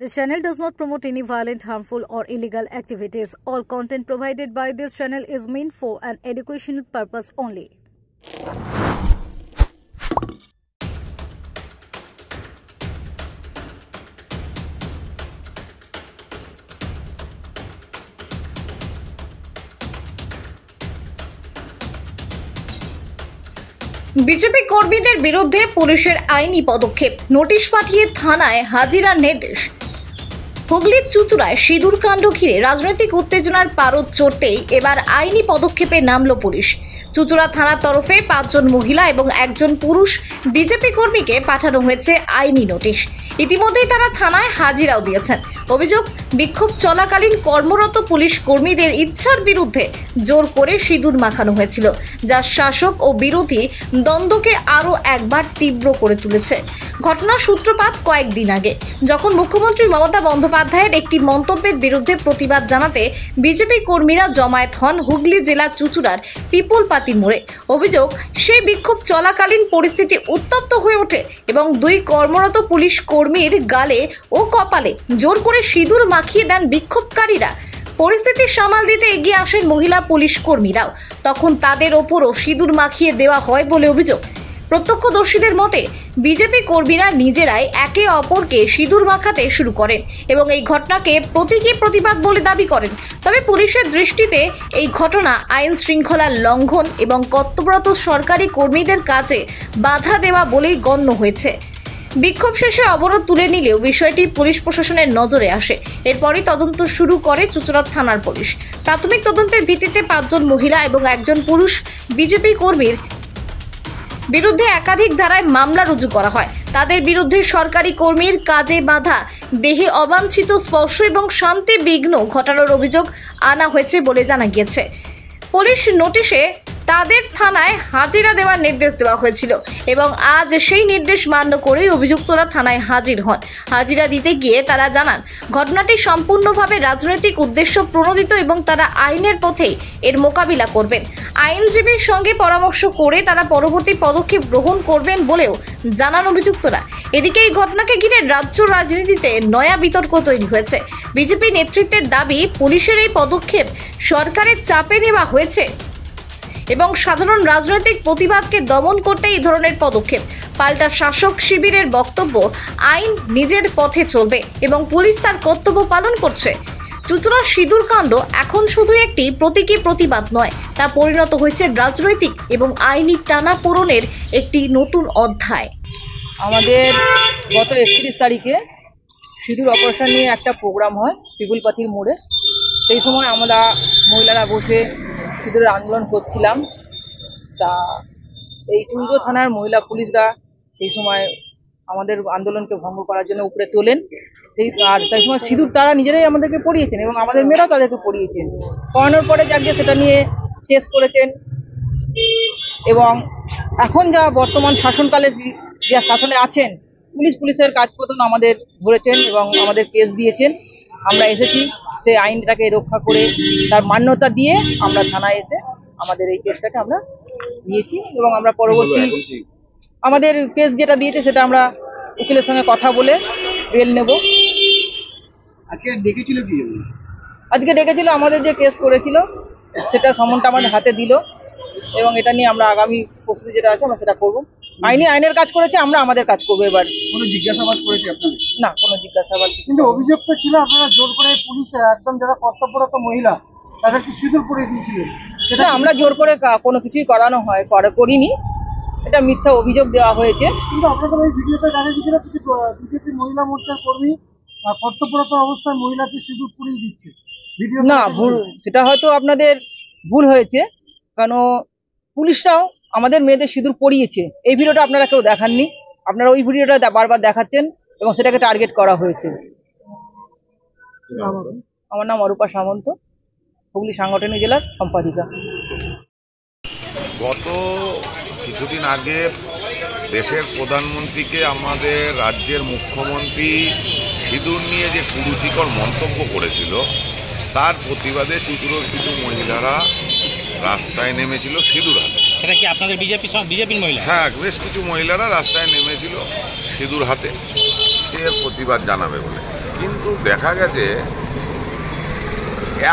This channel does not promote any violent, harmful, or illegal activities. All content provided by this channel is meant for an educational purpose only. BJP কর্মীদের বিরুদ্ধে পুলিশের আইনি পদক্ষেপ, notice পাঠিয়ে থানায় হাজিরার নির্দেশ। হুগলির চুঁচুড়ায় সিঁদুর কাণ্ড ঘিরে রাজনৈতিক উত্তেজনার পারদ চড়তেই এবার আইনি পদক্ষেপে নামল পুলিশ। চুঁচুড়া থানার তরফে 5 জন মহিলা এবং 1 জন পুরুষ বিজেপি কর্মীকে পাঠানো হয়েছে আইনি নোটিশ। ইতিমধ্যেই তারা থানায় হাজিরাও দিয়েছেন। অভিযোগ, বিক্ষোভ চলাকালীন কর্মরত পুলিশ কর্মীদের ইচ্ছার বিরুদ্ধে জোর করে সিঁদুর মাখানো হয়েছিল, যা শাসক ও বিরোধী দ্বন্দ্বকে আরও একবার তীব্র করে তুলেছে। ঘটনার সূত্রপাত কয়েকদিন আগে, যখন মুখ্যমন্ত্রী মমতা বন্দ্যোপাধ্যায়ের একটি মন্তব্যের বিরুদ্ধে প্রতিবাদ জানাতে বিজেপি কর্মীরা জমায়েত হন হুগলি জেলার চুঁচুড়ার পিপলপাতি মোড়ে। অভিযোগ, সেই বিক্ষোভ চলাকালীন পরিস্থিতি উত্তপ্ত হয়ে ওঠে এবং 2 কর্মরত পুলিশ কর্মীর গালে ও কপালে জোর করে সিঁদুর মাখিয়ে দেন বিক্ষোভকারীরা। পরিস্থিতি সামাল দিতে এগিয়ে আসেন মহিলা পুলিশ কর্মীরাও। তখন তাদের ওপরও সিঁদুর মাখিয়ে দেওয়া হয় বলে অভিযোগ। প্রত্যক্ষদর্শীদের মতে, বিজেপি কর্মীরা নিজেরাই একে অপরকে সিঁদুর মাখাতে শুরু করেন এবং এই ঘটনাকে প্রতীকী প্রতিবাদ বলে দাবি করেন। তবে পুলিশের দৃষ্টিতে এই ঘটনা আইন শৃঙ্খলার লঙ্ঘন এবং কর্তব্যরত সরকারি কর্মীদের কাজে বাধা দেওয়া বলেই গণ্য হয়েছে। বিক্ষোভ শেষে অবরোধ তুলে নিলেও বিষয়টি পুলিশ প্রশাসনের নজরে আসে। এরপরই তদন্ত শুরু করে চুঁচুড়া থানার পুলিশ। প্রাথমিক তদন্তের ভিত্তিতে 5 জন মহিলা এবং 1 জন পুরুষ বিজেপি কর্মীর বিরুদ্ধে একাধিক ধারায় মামলা রুজু করা হয়। তাদের বিরুদ্ধে সরকারি কর্মীর কাজে বাধা, দেহে অবাঞ্ছিত স্পর্শ এবং শান্তি বিঘ্ন ঘটানোর অভিযোগ আনা হয়েছে বলে জানা গিয়েছে। পুলিশ নোটিশে তাদের থানায় হাজিরা দেওয়ার নির্দেশ দেওয়া হয়েছিল এবং আজ সেই নির্দেশ মান্য করেই অভিযুক্তরা থানায় হাজির হন। হাজিরা দিতে গিয়ে তারা জানান, ঘটনাটি সম্পূর্ণভাবে রাজনৈতিক উদ্দেশ্য প্রণোদিত এবং তারা আইনের পথেই এর মোকাবিলা করবেন। আইনজীবীর সঙ্গে পরামর্শ করে তারা পরবর্তী পদক্ষেপ গ্রহণ করবেন বলেও জানান অভিযুক্তরা। এদিকে এই ঘটনাকে ঘিরে রাজ্য রাজনীতিতে নয়া বিতর্ক তৈরি হয়েছে। বিজেপি নেতৃত্বের দাবি, পুলিশের এই পদক্ষেপ সরকারের চাপে নেওয়া হয়েছে এবং সাধারণ রাজনৈতিক প্রতিবাদকে দমন করতে এই ধরনের পদক্ষেপ। পাল্টা শাসক শিবিরের বক্তব্য, আইন নিজের পথে চলবে এবং পুলিশ তার কর্তব্য পালন করছে। চুঁচুড়ার সিঁদুর কাণ্ড এখন শুধু একটি প্রতীকী প্রতিবাদ নয়, তা পরিণত হয়েছে রাজনৈতিক এবং আইনি টানাপোড়েনের একটি নতুন অধ্যায়। আমাদের গত 31 তারিখে সিঁদুর অপারেশন নিয়ে একটা প্রোগ্রাম হয় পিপলপাতির মোড়ে। সেই সময় আমরা মহিলারা বসে সিঁদুরের আন্দোলন করছিলাম। তা এই চুঁচুড়া থানার মহিলা পুলিশরা সেই সময় আমাদের আন্দোলনকে ভঙ্গ করার জন্য উপরে তোলেন। আর সেই সময় সিঁদুর তারা নিজেরাই আমাদেরকে পরিয়েছেন এবং আমাদের মেয়েরাও তাদেরকে পরিয়েছেন। পড়ানোর পরে যাকে সেটা নিয়ে কেস করেছেন এবং এখন যা বর্তমান শাসনকালে যা শাসনে আছেন, পুলিশের কাজ পতন আমাদের ধরেছেন এবং আমাদের কেস দিয়েছেন। আমরা এসেছি সেই আইনটাকে রক্ষা করে তার মান্যতা দিয়ে আমরা থানায় এসে আমাদের এই কেসটাকে আমরা দিয়েছি এবং আমরা পরবর্তী আমাদের কেস যেটা দিয়েছে সেটা আমরা উকিলের সঙ্গে কথা বলে বেল নেব। আজকে ডেকেছিল আমাদের যে কেস করেছিল সেটা সমনটা আমাদের হাতে দিল এবং এটা নিয়ে আমরা আগামী প্রস্তুতি যেটা আছে আমরা সেটা করবো। আইনের কাজ করেছে, আমরা আমাদের কাজ করবো। এবার কোনো জিজ্ঞাসাবাদ করেছে আপনাদের? না, কোনো জিজ্ঞাসাবাদ। কিন্তু অভিযোগ তো ছিল আপনারা জোর করে পুলিশ একদম যারা কর্তব্যরত মহিলা তাদেরকে সিঁদুর পরিয়ে দিয়েছিলেন। সেটা আমরা জোর করে কোনো কিছুই করিনি, এটা মিথ্যা অভিযোগ দেওয়া হয়েছে। কিন্তু আপনাদের ওই ভিডিওতে দেখা গেছিল কিছু বিজেপি মহিলা মোর্চার কর্মী কর্তব্যরত অবস্থায় মহিলাকে সিঁদুর পরিয়ে দিচ্ছে। ভিডিও না, ভুল, সেটা হয়তো আপনাদের ভুল হয়েছে, কারণ পুলিশরাও আমাদের মেয়েদের সিঁদুর পরিয়েছে। এই ভিডিওটা আপনারা কেউ দেখাননি, আপনারা ওই ভিডিওটা বারবার দেখাচ্ছেন এবং সেটাকে টার্গেট করা হয়েছে। আমার নাম অরূপা সামন্ত, হুগলি সাংগঠনিক জেলার সম্পাদিকা। গত কিছুদিন আগে দেশের প্রধানমন্ত্রীকে আমাদের রাজ্যের মুখ্যমন্ত্রী সিঁদুর নিয়ে যে কুরুচিকর মন্তব্য করেছিল, তার প্রতিবাদে চুঁচুড়োর কিছু মহিলারা রাস্তায় নেমেছিল সিঁদুর হাতে। সেটা কি আপনাদের বিজেপির মহিলা? হ্যাঁ, বেশ কিছু মহিলারা রাস্তায় নেমেছিল সিঁদুর হাতে, এর প্রতিবাদ জানাবে বলে। কিন্তু দেখা গেছে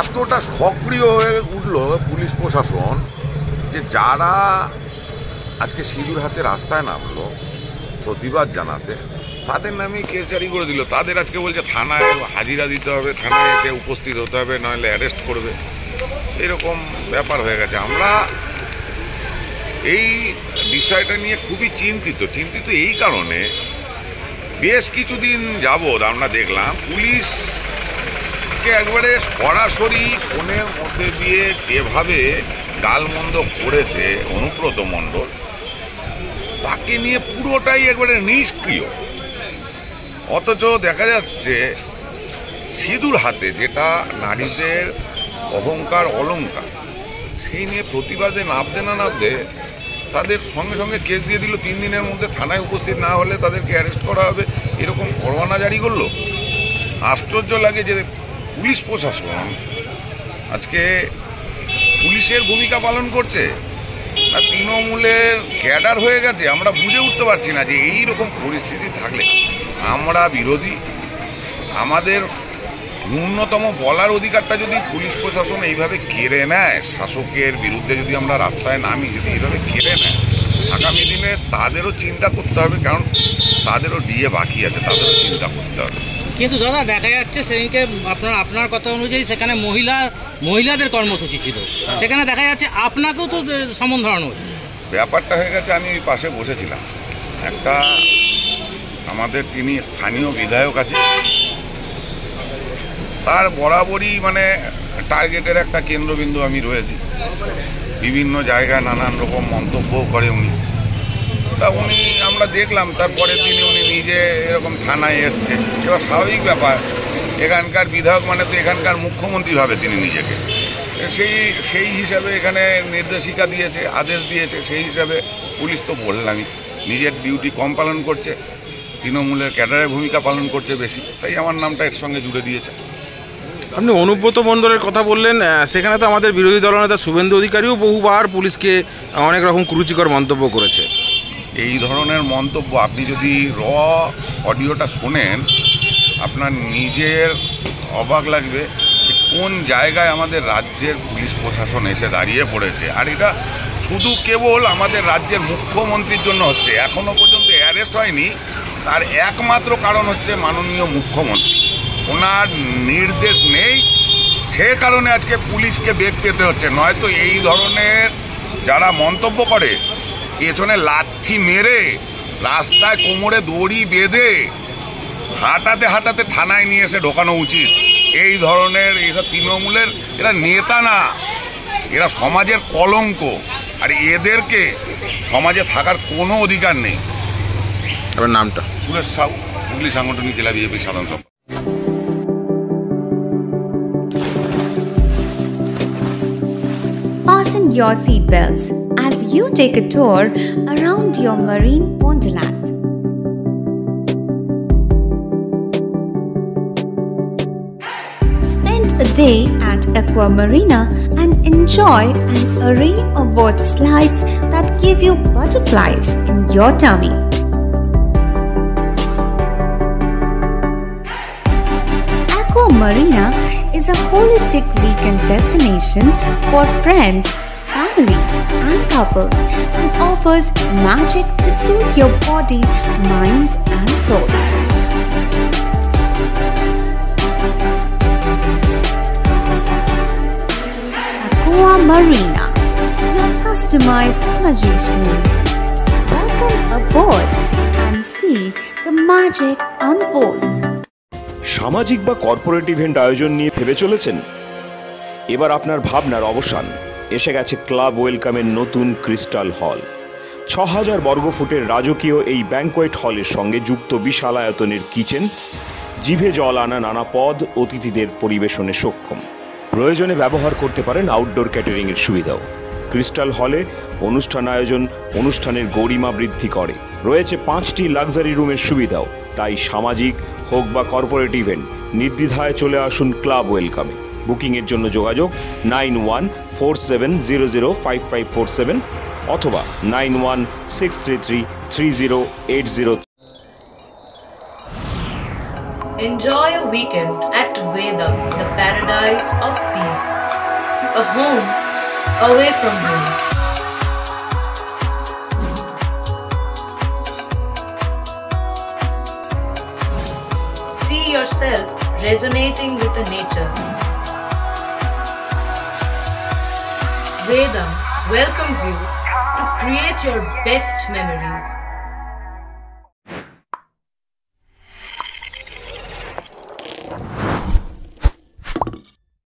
এতটা সক্রিয় হয়ে উঠল পুলিশ প্রশাসন যে যারা আজকে সিঁদুর হাতে রাস্তায় নামলো প্রতিবাদ জানাতে, তাদের নামে কেস জারি করে দিল। তাদের আজকে বলছে থানায় হাজিরা দিতে হবে, থানায় এসে উপস্থিত হতে হবে, নাহলে অ্যারেস্ট করবে। এরকম ব্যাপার হয়ে গেছে। আমরা এই বিষয়টা নিয়ে খুবই চিন্তিত এই কারণে বেশ কিছুদিন যাবৎ আমরা দেখলাম পুলিশকে একবারে সরাসরি ফোনের মধ্যে দিয়ে যেভাবে গালমন্দ করেছে অনুব্রত মণ্ডল, তাকে নিয়ে পুরোটাই একবারে নিষ্ক্রিয়। অথচ দেখা যাচ্ছে সিঁদুর হাতে, যেটা নারীদের অহংকার অলংকার, সেই নিয়ে প্রতিবাদে নামতে তাদের সঙ্গে সঙ্গে কেস দিয়ে দিল। 3 দিনের মধ্যে থানায় উপস্থিত না হলে তাদেরকে অ্যারেস্ট করা হবে, এরকম পরোয়ানা জারি করলো। আশ্চর্য লাগে যে পুলিশ প্রশাসন আজকে পুলিশের ভূমিকা পালন করছে না তৃণমূলের ক্যাডার হয়ে গেছে। আমরা বুঝে উঠতে পারছি না যে এই রকম পরিস্থিতি থাকলে আমরা বিরোধী, আমাদের ন্যূনতম বলার অধিকারটা যদি পুলিশ প্রশাসন এইভাবে কেড়ে নেয়, শাসকের বিরুদ্ধে যদি আমরা রাস্তায় নামি, যদি এইভাবে কেড়ে নেয়, আগামী দিনে তাদেরও চিন্তা করতে হবে, কারণ তাদেরও ডিএ বাকি আছে, তাদেরও চিন্তা করতে হবে। কিন্তু দাদা দেখা যাচ্ছে সেদিনকে আপনার কথা অনুযায়ী সেখানে মহিলাদের কর্মসূচি ছিল, সেখানে দেখা যাচ্ছে আপনাকেও তো সমন ধরানো হচ্ছে। ব্যাপারটা হয়ে গেছে, আমি ওই পাশে বসেছিলাম, একটা আমাদের তিনি স্থানীয় বিধায়ক আছে, তার বরাবরই মানে টার্গেটের একটা কেন্দ্রবিন্দু আমি রয়েছি। বিভিন্ন জায়গায় নানান রকম মন্তব্য করে উনি। তা আমরা দেখলাম তারপরের দিনে উনি নিজে এরকম থানায় এসছে। এবার স্বাভাবিক ব্যাপার, এখানকার বিধায়ক মানে তো এখানকার মুখ্যমন্ত্রী ভাবে তিনি নিজেকে, সেই হিসাবে এখানে নির্দেশিকা দিয়েছে, আদেশ দিয়েছে, সেই হিসাবে পুলিশ তো বললামই নিজের ডিউটি কম পালন করছে, তৃণমূলের ক্যাডারের ভূমিকা পালন করছে বেশি, তাই আমার নামটা এর সঙ্গে জুড়ে দিয়েছে। আপনি অনুব্রত মণ্ডলের কথা বললেন, সেখানে তো আমাদের বিরোধী দলনেতা শুভেন্দু অধিকারীও বহুবার পুলিশকে অনেক রকম কুরুচিকর মন্তব্য করেছে। এই ধরনের মন্তব্য আপনি যদি অডিওটা শোনেন, আপনার নিজের অবাক লাগবে কোন জায়গায় আমাদের রাজ্যের পুলিশ প্রশাসন এসে দাঁড়িয়ে পড়েছে। আর এটা শুধু কেবল আমাদের রাজ্যের মুখ্যমন্ত্রীর জন্য হচ্ছে, এখনো পর্যন্ত অ্যারেস্ট হয়নি, তার একমাত্র কারণ হচ্ছে মাননীয় মুখ্যমন্ত্রী। ওনার নির্দেশ নেই, সে কারণে আজকে পুলিশকে বেগ পেতে হচ্ছে। নয়তো এই ধরনের যারা মন্তব্য করে, পেছনে লাথি মেরে রাস্তায় কোমরে দড়ি বেঁধে হাঁটাতে থানায় নিয়ে এসে ঢোকানো উচিত। এই ধরনের এইসব তৃণমূলের, এরা নেতা না, এরা সমাজের কলঙ্ক, আর এদেরকে সমাজে থাকার কোনো অধিকার নেই। আপনার নামটা? সুরেশ সাউ, হুগলি সাংগঠনিক জেলা বিজেপি সাধারণ সম্পাদক। Fasten your seatbelts as you take a tour around your marine wonderland. Spend a day at Aqua Marina and enjoy an array of water slides that give you butterflies in your tummy. Aqua Marina is a holistic weekend destination for friends, family and couples and offers magic to soothe your body, mind and soul. Aqua Marina, your customized magician. Welcome aboard and see the magic unfold. সামাজিক বা corporate event আয়োজন নিয়ে ভেবে চলেছেন? এবার আপনার ভাবনার অবসান। এসে গেছে ক্লাব ওয়েলকামের নতুন ক্রিস্টাল হল। ৬,০০০ বর্গফুটের রাজকীয় এই ব্যাংকোয়েট হলের সঙ্গে যুক্ত বিশাল আয়তনের কিচেন, জিভে জল আনা নানা পদ অতিথিদের পরিবেশনে সক্ষম। প্রয়োজনে ব্যবহার করতে পারেন আউটডোর ক্যাটারিংয়ের সুবিধাও। ক্রিস্টাল হলে অনুষ্ঠান আয়োজন অনুষ্ঠানের গরিমা বৃদ্ধি করে। রয়েছে 5টি লাক্সারি রুমের সুবিধাও। তাই সামাজিক হোক বা কর্পোরেট ইভেন্ট, নির্দ্বিধায় চলে আসুন ক্লাব ওয়েলকামে। বুকিংয়ের জন্য যোগাযোগ 9147005547 অথবা 9163330803। Enjoy a weekend at Vedam, the paradise of peace. A home away from home. See yourself resonating with the nature. Vedam welcomes you to create your best memories.